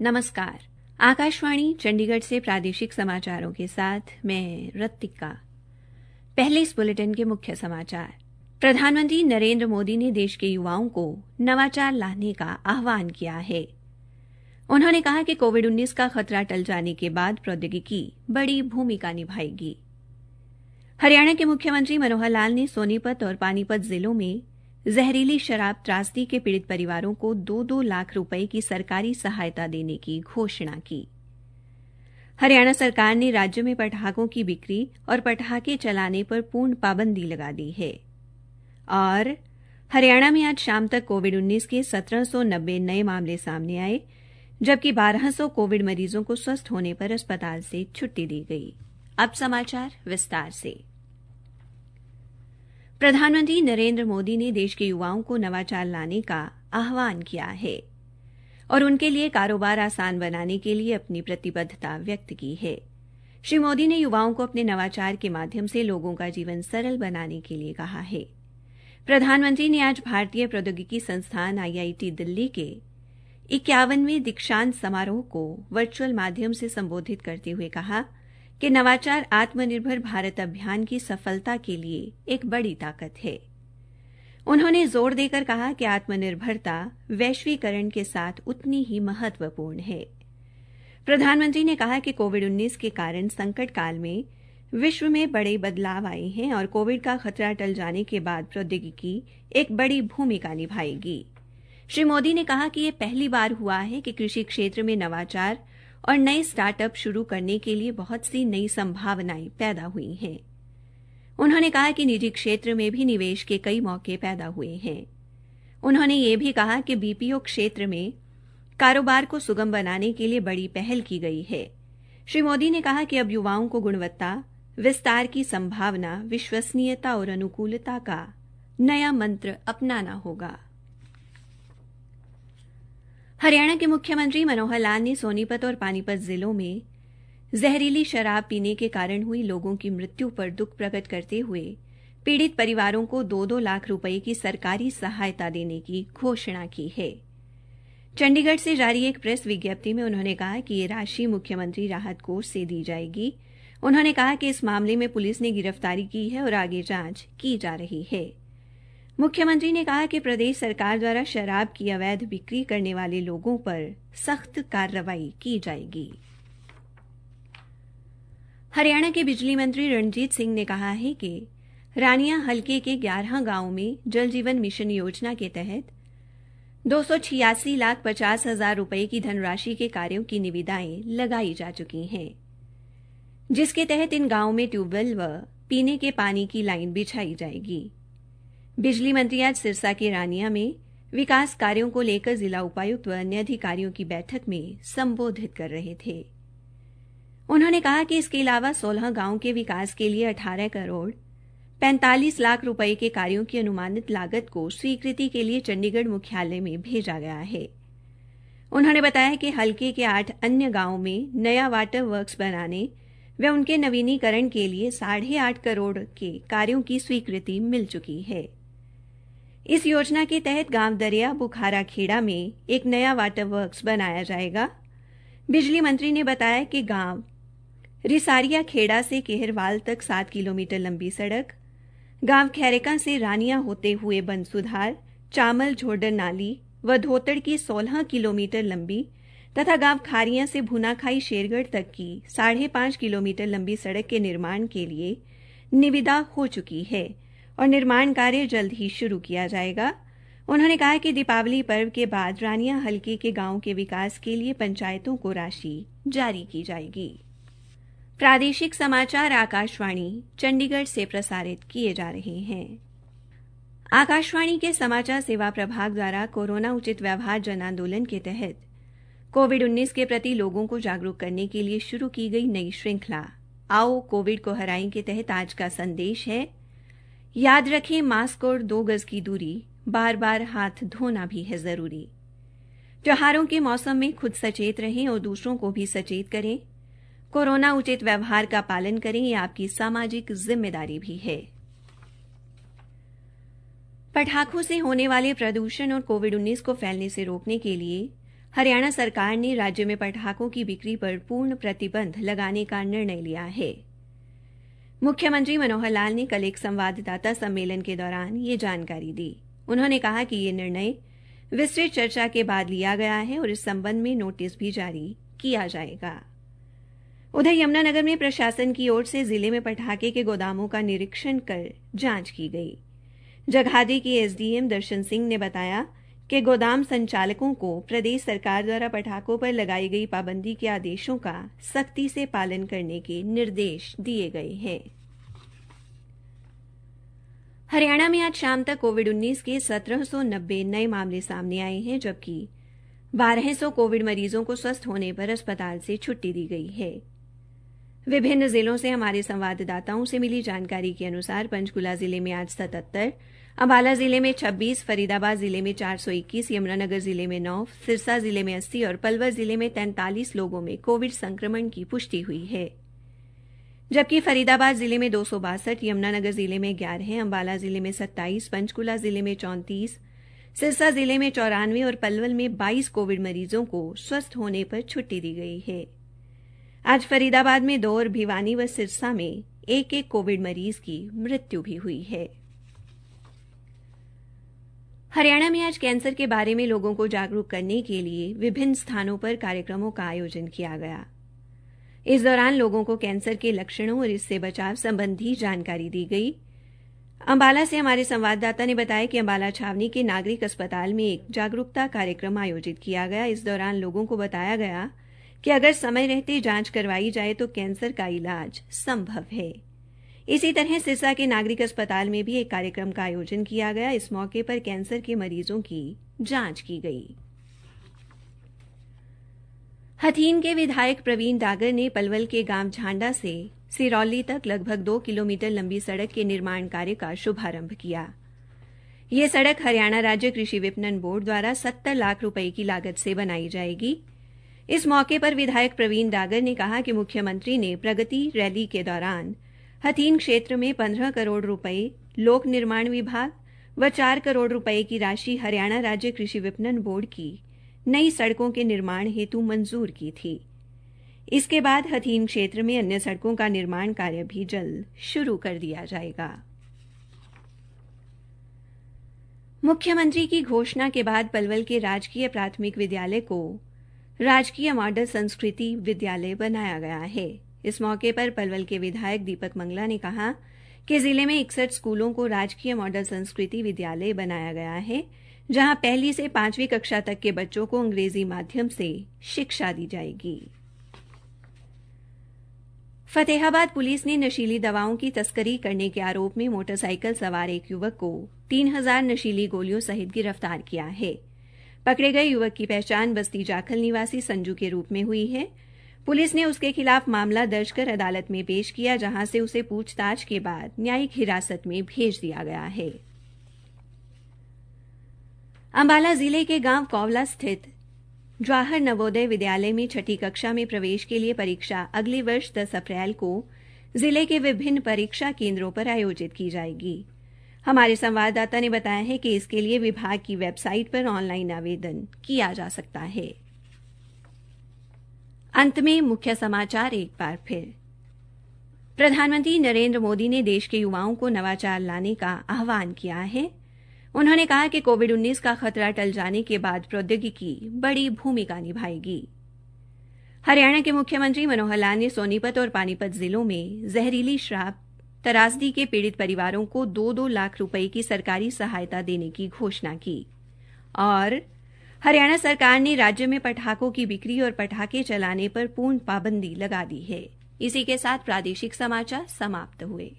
नमस्कार। आकाशवाणी चंडीगढ़ से प्रादेशिक समाचारों के साथ मैं रत्तिका। पहले इस बुलेटिन के मुख्य समाचार। प्रधानमंत्री नरेंद्र मोदी ने देश के युवाओं को नवाचार लाने का आह्वान किया है। उन्होंने कहा कि कोविड-19 का खतरा टल जाने के बाद प्रौद्योगिकी बड़ी भूमिका निभाएगी। हरियाणा के मुख्यमंत्री मनोहर लाल ने सोनीपत और पानीपत जिलों में जहरीली शराब त्रासदी के पीड़ित परिवारों को 2-2 लाख रुपए की सरकारी सहायता देने की घोषणा की। हरियाणा सरकार ने राज्य में पटाखों की बिक्री और पटाखे चलाने पर पूर्ण पाबंदी लगा दी है। और हरियाणा में आज शाम तक कोविड-19 के 1790 नए मामले सामने आए, जबकि 1200 कोविड मरीजों को स्वस्थ होने पर अस्पताल से छुट्टी दी गई। अब समाचार विस्तार से। प्रधानमंत्री नरेंद्र मोदी ने देश के युवाओं को नवाचार लाने का आह्वान किया है और उनके लिए कारोबार आसान बनाने के लिए अपनी प्रतिबद्धता व्यक्त की है। श्री मोदी ने युवाओं को अपने नवाचार के माध्यम से लोगों का जीवन सरल बनाने के लिए कहा है। प्रधानमंत्री ने आज भारतीय प्रौद्योगिकी संस्थान IIT दिल्ली के 51वें दीक्षांत समारोह को वर्चुअल माध्यम से संबोधित करते हुए कहा कि नवाचार आत्मनिर्भर भारत अभियान की सफलता के लिए एक बड़ी ताकत है। उन्होंने जोर देकर कहा कि आत्मनिर्भरता वैश्वीकरण के साथ उतनी ही महत्वपूर्ण है। प्रधानमंत्री ने कहा कि कोविड-19 के कारण संकट काल में विश्व में बड़े बदलाव आए हैं और कोविड का खतरा टल जाने के बाद प्रौद्योगिकी एक बड़ी भूमिका निभाएगी। श्री मोदी ने कहा कि यह पहली बार हुआ है कि कृषि क्षेत्र में नवाचार और नए स्टार्टअप शुरू करने के लिए बहुत सी नई संभावनाएं पैदा हुई हैं। उन्होंने कहा कि निजी क्षेत्र में भी निवेश के कई मौके पैदा हुए हैं। उन्होंने यह भी कहा कि BPO क्षेत्र में कारोबार को सुगम बनाने के लिए बड़ी पहल की गई है। श्री मोदी ने कहा कि अब युवाओं को गुणवत्ता, विस्तार की संभावना, विश्वसनीयता और अनुकूलता का नया मंत्र अपनाना होगा। हरियाणा के मुख्यमंत्री मनोहर लाल ने सोनीपत और पानीपत जिलों में जहरीली शराब पीने के कारण हुई लोगों की मृत्यु पर दुख प्रकट करते हुए पीड़ित परिवारों को 2-2 लाख रुपए की सरकारी सहायता देने की घोषणा की है। चंडीगढ़ से जारी एक प्रेस विज्ञप्ति में उन्होंने कहा कि यह राशि मुख्यमंत्री राहत कोष से दी जाएगी। उन्होंने कहा कि इस मामले में पुलिस ने गिरफ्तारी की है और आगे जांच की जा रही है। मुख्यमंत्री ने कहा कि प्रदेश सरकार द्वारा शराब की अवैध बिक्री करने वाले लोगों पर सख्त कार्रवाई की जाएगी। हरियाणा के बिजली मंत्री रणजीत सिंह ने कहा है कि रानियां हलके के 11 गांवों में जल जीवन मिशन योजना के तहत 286,50,000 रुपए की धनराशि के कार्यों की निविदाएं लगाई जा चुकी हैं, जिसके तहत इन गांवों में ट्यूबवेल व पीने के पानी की लाइन बिछाई जाएगी। बिजली मंत्री आज सिरसा के रानिया में विकास कार्यों को लेकर जिला उपायुक्त व अन्य अधिकारियों की बैठक में संबोधित कर रहे थे। उन्होंने कहा कि इसके अलावा 16 गांवों के विकास के लिए 18 करोड़ 45 लाख रुपए के कार्यों की अनुमानित लागत को स्वीकृति के लिए चंडीगढ़ मुख्यालय में भेजा गया है। उन्होंने बताया कि हलके के 8 अन्य गांवों में नया वाटर वर्क्स बनाने व उनके नवीनीकरण के लिए 8.5 करोड़ के कार्यों की स्वीकृति मिल चुकी है। इस योजना के तहत गांव दरिया बुखारा खेड़ा में एक नया वाटर वर्क्स बनाया जाएगा। बिजली मंत्री ने बताया कि गांव रिसारिया खेड़ा से केहरवाल तक 7 किलोमीटर लंबी सड़क, गांव खैरेका से रानिया होते हुए बन सुधार, चामल झोडर नाली व धोतड़ की 16 किलोमीटर लंबी तथा गांव खारियां से भुनाखाई शेरगढ़ तक की 5.5 किलोमीटर लंबी सड़क के निर्माण के लिए निविदा हो चुकी है और निर्माण कार्य जल्द ही शुरू किया जाएगा। उन्होंने कहा कि दीपावली पर्व के बाद रानिया हलके के गांव के विकास के लिए पंचायतों को राशि जारी की जाएगी। प्रादेशिक समाचार आकाशवाणी चंडीगढ़ से प्रसारित किए जा रहे हैं। आकाशवाणी के समाचार सेवा प्रभाग द्वारा कोरोना उचित व्यवहार जन आंदोलन के तहत कोविड-19 के प्रति लोगों को जागरूक करने के लिए शुरू की गई नई श्रृंखला आओ कोविड को हराएं के तहत आज का संदेश है, याद रखें मास्क और 2 गज की दूरी, बार बार हाथ धोना भी है जरूरी। त्योहारों के मौसम में खुद सचेत रहें और दूसरों को भी सचेत करें। कोरोना उचित व्यवहार का पालन करें, ये आपकी सामाजिक जिम्मेदारी भी है। पटाखों से होने वाले प्रदूषण और कोविड-19 को फैलने से रोकने के लिए हरियाणा सरकार ने राज्य में पटाखों की बिक्री पर पूर्ण प्रतिबंध लगाने का निर्णय लिया है। मुख्यमंत्री मनोहर लाल ने कल एक संवाददाता सम्मेलन के दौरान यह जानकारी दी। उन्होंने कहा कि यह निर्णय विस्तृत चर्चा के बाद लिया गया है और इस संबंध में नोटिस भी जारी किया जाएगा। उधर यमुनानगर में प्रशासन की ओर से जिले में पटाखे के गोदामों का निरीक्षण कर जांच की गई। जगाधरी के एसडीएम दर्शन सिंह ने बताया कि गोदाम संचालकों को प्रदेश सरकार द्वारा पटाखों पर लगाई गई पाबंदी के आदेशों का सख्ती से पालन करने के निर्देश दिए गए हैं। हरियाणा में आज शाम तक कोविड-19 के 1790 नए मामले सामने आए हैं, जबकि 1200 कोविड मरीजों को स्वस्थ होने पर अस्पताल से छुट्टी दी गई है। विभिन्न जिलों से हमारे संवाददाताओं से मिली जानकारी के अनुसार पंचकूला जिले में आज 77, अंबाला जिले में 26, फरीदाबाद जिले में 421, यमुनानगर जिले में 9, सिरसा जिले में 80 और पलवल जिले में 43 लोगों में कोविड संक्रमण की पुष्टि हुई है। जबकि फरीदाबाद जिले में 262, यमुनानगर जिले में 11, अंबाला जिले में 27, पंचकूला जिले में 34, सिरसा जिले में 94 और पलवल में 22 कोविड मरीजों को स्वस्थ होने पर छुट्टी दी गई है। आज फरीदाबाद में 2 और भिवानी व सिरसा में 1-1 कोविड मरीज की मृत्यु भी हुई है। हरियाणा में आज कैंसर के बारे में लोगों को जागरूक करने के लिए विभिन्न स्थानों पर कार्यक्रमों का आयोजन किया गया। इस दौरान लोगों को कैंसर के लक्षणों और इससे बचाव संबंधी जानकारी दी गई। अंबाला से हमारे संवाददाता ने बताया कि अंबाला छावनी के नागरिक अस्पताल में एक जागरूकता कार्यक्रम आयोजित किया गया। इस दौरान लोगों को बताया गया कि अगर समय रहते जांच करवाई जाए तो कैंसर का इलाज संभव है। इसी तरह सिरसा के नागरिक अस्पताल में भी एक कार्यक्रम का आयोजन किया गया। इस मौके पर कैंसर के मरीजों की जांच की गई। हथीन के विधायक प्रवीण डागर ने पलवल के गांव झांडा से सिरौली तक लगभग 2 किलोमीटर लंबी सड़क के निर्माण कार्य का शुभारंभ किया। यह सड़क हरियाणा राज्य कृषि विपणन बोर्ड द्वारा 70 लाख रुपए की लागत से बनाई जाएगी। इस मौके पर विधायक प्रवीण डागर ने कहा कि मुख्यमंत्री ने प्रगति रैली के दौरान हथीन क्षेत्र में 15 करोड़ रुपए लोक निर्माण विभाग व 4 करोड़ रुपए की राशि हरियाणा राज्य कृषि विपणन बोर्ड की नई सड़कों के निर्माण हेतु मंजूर की थी। इसके बाद हथीन क्षेत्र में अन्य सड़कों का निर्माण कार्य भी जल्द शुरू कर दिया जाएगा। मुख्यमंत्री की घोषणा के बाद पलवल के राजकीय प्राथमिक विद्यालय को राजकीय मॉडल संस्कृति विद्यालय बनाया गया है। इस मौके पर पलवल के विधायक दीपक मंगला ने कहा कि जिले में 61 स्कूलों को राजकीय मॉडल संस्कृति विद्यालय बनाया गया है, जहां पहली से 5वीं कक्षा तक के बच्चों को अंग्रेजी माध्यम से शिक्षा दी जाएगी। फतेहाबाद पुलिस ने नशीली दवाओं की तस्करी करने के आरोप में मोटरसाइकिल सवार एक युवक को 3000 नशीली गोलियों सहित गिरफ्तार किया है। पकड़े गए युवक की पहचान बस्ती जाखल निवासी संजू के रूप में हुई है। पुलिस ने उसके खिलाफ मामला दर्ज कर अदालत में पेश किया, जहां से उसे पूछताछ के बाद न्यायिक हिरासत में भेज दिया गया है। अंबाला जिले के गांव कौवला स्थित जवाहर नवोदय विद्यालय में 6ठी कक्षा में प्रवेश के लिए परीक्षा अगले वर्ष 10 अप्रैल को जिले के विभिन्न परीक्षा केंद्रों पर आयोजित की जाएगी। हमारे संवाददाता ने बताया है कि इसके लिए विभाग की वेबसाइट पर ऑनलाइन आवेदन किया जा सकता है। अंत में मुख्य समाचार एक बार फिर। प्रधानमंत्री नरेंद्र मोदी ने देश के युवाओं को नवाचार लाने का आह्वान किया है। उन्होंने कहा कि कोविड-19 का खतरा टल जाने के बाद प्रौद्योगिकी बड़ी भूमिका निभाएगी। हरियाणा के मुख्यमंत्री मनोहर लाल ने सोनीपत और पानीपत जिलों में जहरीली शराब त्रासदी के पीड़ित परिवारों को 2-2 लाख रुपए की सरकारी सहायता देने की घोषणा की। और हरियाणा सरकार ने राज्य में पटाखों की बिक्री और पटाखे चलाने पर पूर्ण पाबंदी लगा दी है। इसी के साथ प्रादेशिक समाचार समाप्त हुए।